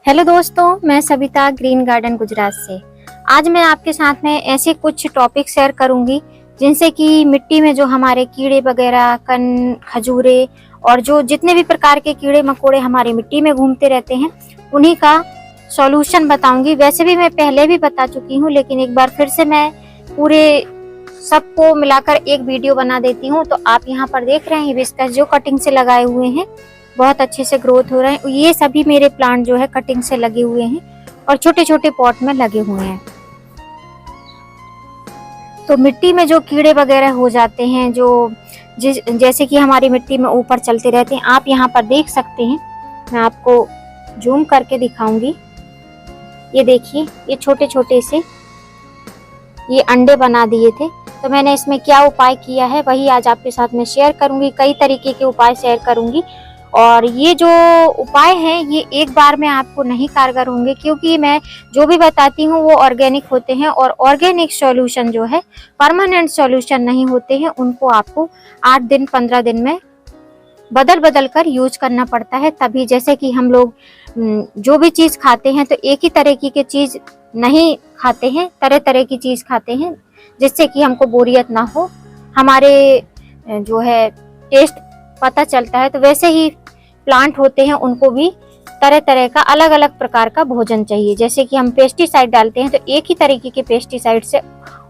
Hello दोस्तों, मैं Savita green garden Gujarat से। आज मैं आपके साथ में ऐसे कुछ टॉपिक शेयर करूंगी जिनसे कि मिट्टी में जो हमारे कीड़े वगैरह, कण, खजूरे और जो जितने भी प्रकार के कीड़े मकोड़े हमारी मिट्टी में घूमते रहते हैं उन्हीं का सॉल्यूशन बताऊंगी। वैसे भी मैं पहले भी बता चुकी हूँ, लेकिन एक बार फिर से मैं पूरे सबको मिलाकर एक वीडियो बना देती हूँ। तो आप यहाँ पर देख रहे हैं हिबिस्कस जो कटिंग से लगाए हुए हैं, बहुत अच्छे से ग्रोथ हो रहे हैं। ये सभी मेरे प्लांट जो है कटिंग से लगे हुए हैं और छोटे छोटे पॉट में लगे हुए हैं। तो मिट्टी में जो कीड़े वगैरह हो जाते हैं, जो जैसे कि हमारी मिट्टी में ऊपर चलते रहते हैं, आप यहाँ पर देख सकते हैं। मैं आपको जूम करके दिखाऊंगी। ये देखिए, ये छोटे छोटे से ये अंडे बना दिए थे। तो मैंने इसमें क्या उपाय किया है वही आज आपके साथ में शेयर करूंगी। कई तरीके के उपाय शेयर करूंगी और ये जो उपाय हैं ये एक बार में आपको नहीं कारगर होंगे, क्योंकि मैं जो भी बताती हूँ वो ऑर्गेनिक होते हैं और ऑर्गेनिक सॉल्यूशन जो है परमानेंट सॉल्यूशन नहीं होते हैं। उनको आपको 8 दिन 15 दिन में बदल बदल कर यूज करना पड़ता है। तभी जैसे कि हम लोग जो भी चीज खाते हैं तो एक ही तरह की चीज नहीं खाते हैं, तरह तरह की चीज खाते हैं जिससे कि हमको बोरियत ना हो, हमारे जो है टेस्ट पता चलता है। तो वैसे ही प्लांट होते हैं, उनको भी तरह तरह का अलग अलग प्रकार का भोजन चाहिए। जैसे कि हम पेस्टिसाइड डालते हैं तो एक ही तरीके के पेस्टिसाइड से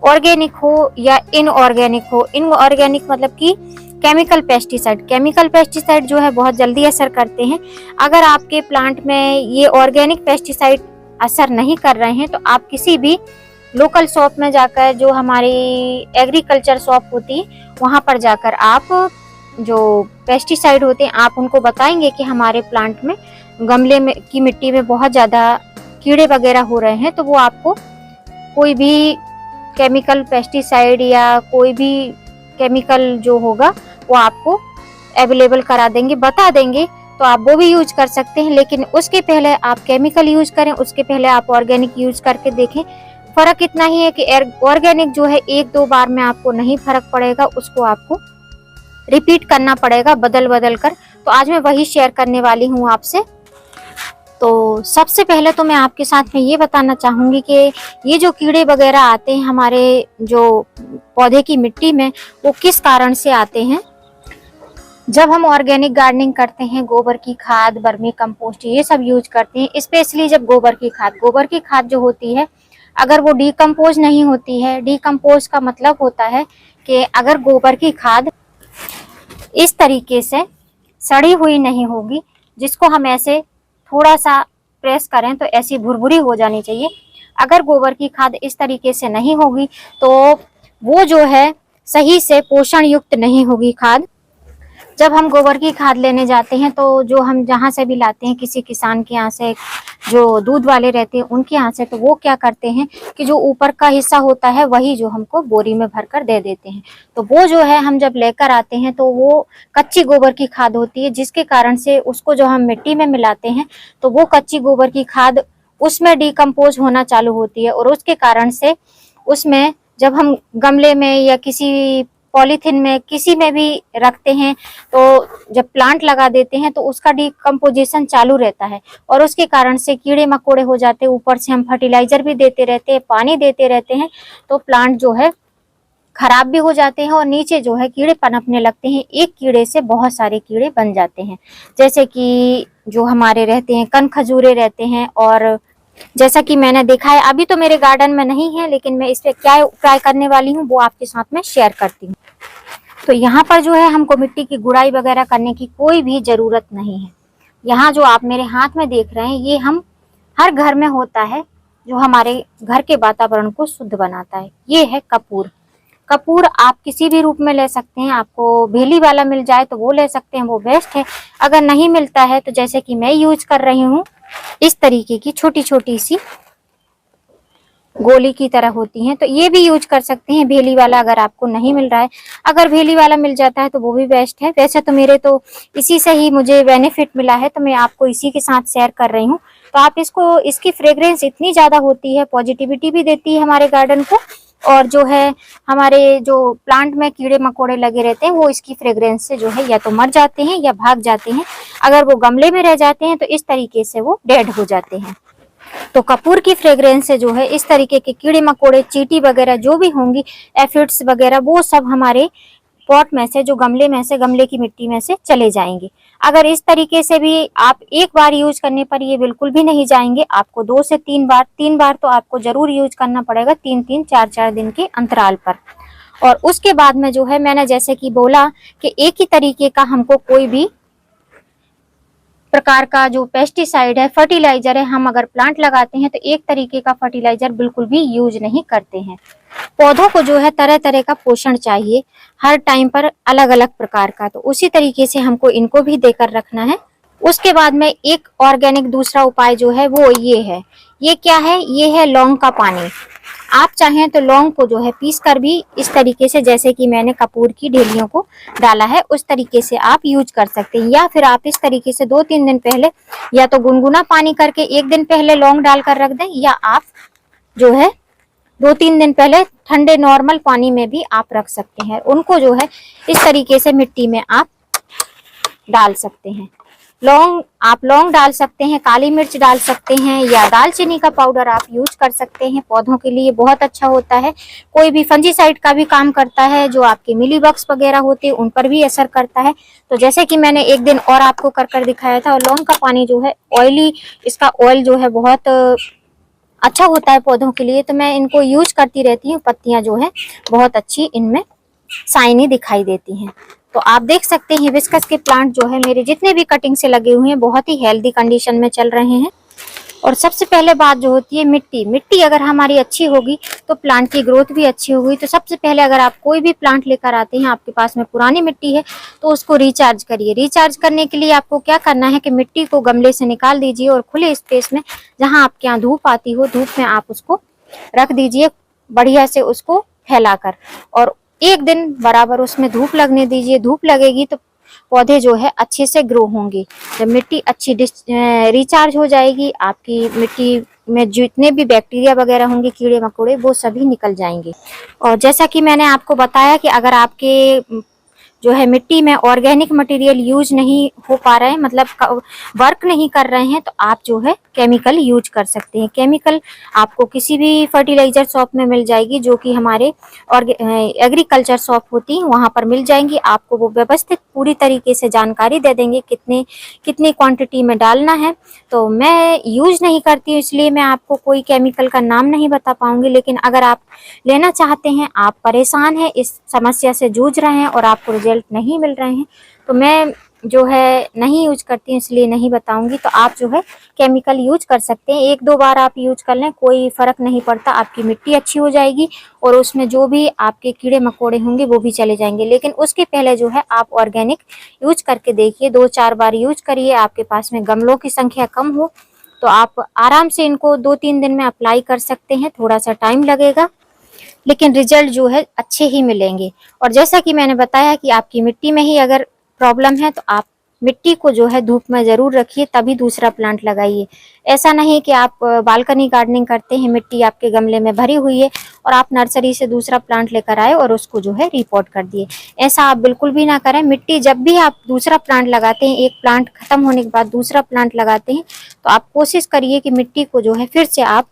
ऑर्गेनिक हो या इनऑर्गेनिक हो। इनऑर्गेनिक मतलब कि केमिकल पेस्टिसाइड जो है बहुत जल्दी असर करते हैं। अगर आपके प्लांट में ये ऑर्गेनिक पेस्टिसाइड असर नहीं कर रहे हैं तो आप किसी भी लोकल शॉप में जाकर, जो हमारी एग्रीकल्चर शॉप होती है वहां पर जाकर आप जो पेस्टिसाइड होते हैं आप उनको बताएंगे कि हमारे प्लांट में गमले में की मिट्टी में बहुत ज़्यादा कीड़े वगैरह हो रहे हैं, तो वो आपको कोई भी केमिकल पेस्टिसाइड या कोई भी केमिकल जो होगा वो आपको अवेलेबल करा देंगे, बता देंगे। तो आप वो भी यूज कर सकते हैं, लेकिन उसके पहले आप केमिकल यूज करें, उसके पहले आप ऑर्गेनिक यूज करके देखें। फर्क इतना ही है कि ऑर्गेनिक जो है 1-2 बार में आपको नहीं फर्क पड़ेगा, उसको आपको रिपीट करना पड़ेगा बदल बदल कर। तो आज मैं वही शेयर करने वाली हूँ आपसे। तो सबसे पहले तो मैं आपके साथ में ये बताना चाहूंगी कि ये जो कीड़े वगैरह आते हैं हमारे जो पौधे की मिट्टी में, वो किस कारण से आते हैं। जब हम ऑर्गेनिक गार्डनिंग करते हैं, गोबर की खाद, वर्मी कंपोस्ट ये सब यूज करते हैं, स्पेशली जब गोबर की खाद जो होती है अगर वो डिकम्पोज नहीं होती है, डिकम्पोज का मतलब होता है कि अगर गोबर की खाद इस तरीके से सड़ी हुई नहीं होगी, जिसको हम ऐसे थोड़ा सा प्रेस करें तो ऐसी भुरभुरी हो जानी चाहिए। अगर गोबर की खाद इस तरीके से नहीं होगी तो वो जो है सही से पोषण युक्त नहीं होगी खाद। जब हम गोबर की खाद लेने जाते हैं तो जो हम जहाँ से भी लाते हैं, किसी किसान के यहाँ से, जो दूध वाले रहते हैं उनके यहाँ से, तो वो क्या करते हैं कि जो ऊपर का हिस्सा होता है वही जो हमको बोरी में भर कर दे देते हैं। तो वो जो है हम जब लेकर आते हैं तो वो कच्ची गोबर की खाद होती है, जिसके कारण से उसको जो हम मिट्टी में मिलाते हैं तो वो कच्ची गोबर की खाद उसमें डिकम्पोज होना चालू होती है, और उसके कारण से उसमें जब हम गमले में या किसी पॉलीथिन में किसी में भी रखते हैं तो जब प्लांट लगा देते हैं तो उसका डिकम्पोजिशन चालू रहता है, और उसके कारण से कीड़े मकोड़े हो जाते हैं। ऊपर से हम फर्टिलाइजर भी देते रहते हैं, पानी देते रहते हैं, तो प्लांट जो है खराब भी हो जाते हैं और नीचे जो है कीड़े पनपने लगते हैं। एक कीड़े से बहुत सारे कीड़े बन जाते हैं, जैसे कि जो हमारे रहते हैं कण खजूरे रहते हैं। और जैसा कि मैंने देखा है, अभी तो मेरे गार्डन में नहीं है, लेकिन मैं इस पे क्या उपाय करने वाली हूँ वो आपके साथ में शेयर करती हूँ। तो यहाँ पर जो है हमको मिट्टी की गुड़ाई वगैरह करने की कोई भी जरूरत नहीं है। यहाँ जो आप मेरे हाथ में देख रहे हैं ये हम हर घर में होता है, जो हमारे घर के वातावरण को शुद्ध बनाता है। ये है कपूर। कपूर आप किसी भी रूप में ले सकते हैं, आपको भेली वाला मिल जाए तो वो ले सकते हैं, वो बेस्ट है। अगर नहीं मिलता है तो जैसे कि मैं यूज कर रही हूँ, इस तरीके की छोटी छोटी सी गोली की तरह होती हैं, तो ये भी यूज कर सकते हैं भेली वाला अगर आपको नहीं मिल रहा है। अगर भेली वाला मिल जाता है तो वो भी बेस्ट है। वैसे तो मेरे तो इसी से ही मुझे बेनिफिट मिला है, तो मैं आपको इसी के साथ शेयर कर रही हूँ। तो आप इसको, इसकी फ्रेग्रेंस इतनी ज्यादा होती है, पॉजिटिविटी भी देती है हमारे गार्डन को, और जो है हमारे जो प्लांट में कीड़े मकोड़े लगे रहते हैं वो इसकी फ्रेग्रेंस से जो है या तो मर जाते हैं या भाग जाते हैं। अगर वो गमले में रह जाते हैं तो इस तरीके से वो डेड हो जाते हैं। तो कपूर की फ्रेग्रेंस से जो है इस तरीके के कीड़े मकोड़े, चींटी वगैरह जो भी होंगी, एफिड्स वगैरह, वो सब हमारे पॉट में से, जो गमले में से, गमले की मिट्टी में से चले जाएंगे। अगर इस तरीके से भी आप एक बार यूज करने पर ये बिल्कुल भी नहीं जाएंगे, आपको 2 से 3 बार तो आपको जरूर यूज करना पड़ेगा, 3-3, 4-4 दिन के अंतराल पर। और उसके बाद में जो है मैंने जैसे कि बोला कि एक ही तरीके का हमको कोई भी प्रकार का जो पेस्टिसाइड है, फर्टिलाइजर है, हम अगर प्लांट लगाते हैं तो एक तरीके का फर्टिलाइजर बिल्कुल भी यूज नहीं करते हैं। पौधों को जो है तरह तरह का पोषण चाहिए, हर टाइम पर अलग अलग प्रकार का, तो उसी तरीके से हमको इनको भी देकर रखना है। उसके बाद में एक ऑर्गेनिक दूसरा उपाय जो है वो ये है। ये क्या है? ये है लौंग का पानी। आप चाहें तो लौंग को जो है पीस कर भी इस तरीके से, जैसे कि मैंने कपूर की ढेलियों को डाला है, उस तरीके से आप यूज कर सकते हैं। या फिर आप इस तरीके से 2-3 दिन पहले या तो गुनगुना पानी करके 1 दिन पहले लौंग डालकर रख दें, या आप जो है 2-3 दिन पहले ठंडे नॉर्मल पानी में भी आप रख सकते हैं। उनको जो है इस तरीके से मिट्टी में आप डाल सकते हैं। आप लौंग डाल सकते हैं, काली मिर्च डाल सकते हैं, या दालचीनी का पाउडर आप यूज कर सकते हैं। पौधों के लिए बहुत अच्छा होता है। कोई भी फंजीसाइड का भी काम करता है, जो आपके मिलीबग्स वगैरह होते हैं उन पर भी असर करता है। तो जैसे कि मैंने एक दिन और आपको कर दिखाया था। और लौंग का पानी जो है ऑयली, इसका ऑयल जो है बहुत अच्छा होता है पौधों के लिए, तो मैं इनको यूज करती रहती हूँ। पत्तियां जो है बहुत अच्छी इनमें शाइनी दिखाई देती हैं। तो आप देख सकते हैं हिबिस्कस के प्लांट जो है मेरे जितने भी कटिंग से लगे हुए हैं बहुत ही हेल्दी कंडीशन में चल रहे हैं। और सबसे पहले बात जो होती है मिट्टी अगर हमारी अच्छी होगी तो प्लांट की ग्रोथ भी अच्छी होगी। तो सबसे पहले अगर आप कोई भी प्लांट लेकर आते हैं, आपके पास में पुरानी मिट्टी है, तो उसको रिचार्ज करिए। रिचार्ज करने के लिए आपको क्या करना है कि मिट्टी को गमले से निकाल दीजिए और खुले स्पेस में, जहां आपके यहाँ धूप आती हो, धूप में आप उसको रख दीजिए बढ़िया से, उसको फैलाकर, और 1 दिन बराबर उसमें धूप लगने दीजिए। धूप लगेगी तो पौधे जो है अच्छे से ग्रो होंगे। जब मिट्टी अच्छी रिचार्ज हो जाएगी, आपकी मिट्टी में जितने भी बैक्टीरिया वगैरह होंगे, कीड़े मकोड़े, वो सभी निकल जाएंगे। और जैसा कि मैंने आपको बताया कि अगर आपके जो है मिट्टी में ऑर्गेनिक मटेरियल यूज नहीं हो पा रहे हैं, मतलब वर्क नहीं कर रहे हैं, तो आप जो है केमिकल यूज कर सकते हैं। केमिकल आपको किसी भी फर्टिलाइजर शॉप में मिल जाएगी, जो कि हमारे और एग्रीकल्चर शॉप होती है, वहां पर मिल जाएंगी। आपको वो व्यवस्थित पूरी तरीके से जानकारी दे देंगे कितनी क्वांटिटी में डालना है। तो मैं यूज नहीं करती हूँ, इसलिए मैं आपको कोई केमिकल का नाम नहीं बता पाऊंगी। लेकिन अगर आप लेना चाहते हैं, आप परेशान हैं, इस समस्या से जूझ रहे हैं और आपको रिजल्ट नहीं मिल रहे हैं, तो मैं जो है नहीं यूज करती हूँ, इसलिए नहीं बताऊंगी। तो आप जो है केमिकल यूज कर सकते हैं। 1-2 बार आप यूज कर लें, कोई फर्क नहीं पड़ता। आपकी मिट्टी अच्छी हो जाएगी और उसमें जो भी आपके कीड़े मकोड़े होंगे वो भी चले जाएंगे। लेकिन उसके पहले जो है आप ऑर्गेनिक यूज करके देखिए, 2-4 बार यूज करिए। आपके पास में गमलों की संख्या कम हो तो आप आराम से इनको 2-3 दिन में अप्लाई कर सकते हैं। थोड़ा सा टाइम लगेगा, लेकिन रिजल्ट जो है अच्छे ही मिलेंगे। और जैसा कि मैंने बताया कि आपकी मिट्टी में ही अगर प्रॉब्लम है, तो आप मिट्टी को जो है धूप में जरूर रखिए, तभी दूसरा प्लांट लगाइए। ऐसा नहीं कि आप बालकनी गार्डनिंग करते हैं, मिट्टी आपके गमले में भरी हुई है और आप नर्सरी से दूसरा प्लांट लेकर आए और उसको जो है रिपोर्ट कर दिए। ऐसा आप बिल्कुल भी ना करें। मिट्टी जब भी आप दूसरा प्लांट लगाते हैं, एक प्लांट खत्म होने के बाद दूसरा प्लांट लगाते हैं, तो आप कोशिश करिए कि मिट्टी को जो है फिर से आप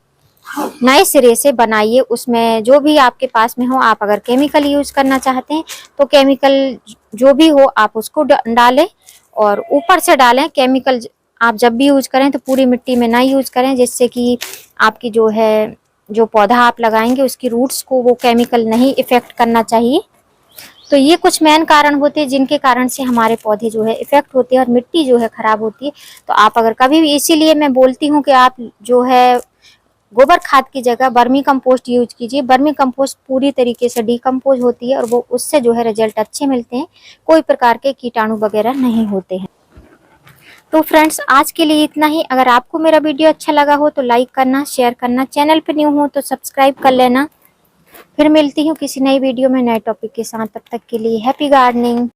नए सिरे से बनाइए। उसमें जो भी आपके पास में हो, आप अगर केमिकल यूज करना चाहते हैं तो केमिकल जो भी हो आप उसको डालें, और ऊपर से डालें। केमिकल आप जब भी यूज करें तो पूरी मिट्टी में ना यूज करें, जिससे कि आपकी जो पौधा आप लगाएंगे उसकी रूट्स को वो केमिकल नहीं इफेक्ट करना चाहिए। तो ये कुछ मेन कारण होते हैं जिनके कारण से हमारे पौधे जो है इफेक्ट होते हैं और मिट्टी जो है खराब होती है। तो आप अगर कभी भी, इसीलिए मैं बोलती हूँ कि आप जो है गोबर खाद की जगह वर्मी कंपोस्ट यूज कीजिए। वर्मी कंपोस्ट पूरी तरीके से डिकम्पोज होती है और वो उससे जो है रिजल्ट अच्छे मिलते हैं, कोई प्रकार के कीटाणु वगैरह नहीं होते हैं। तो फ्रेंड्स, आज के लिए इतना ही। अगर आपको मेरा वीडियो अच्छा लगा हो तो लाइक करना, शेयर करना, चैनल पर न्यू हो तो सब्सक्राइब कर लेना। फिर मिलती हूँ किसी नई वीडियो में नए टॉपिक के साथ। तब तक के लिए हैप्पी गार्डनिंग।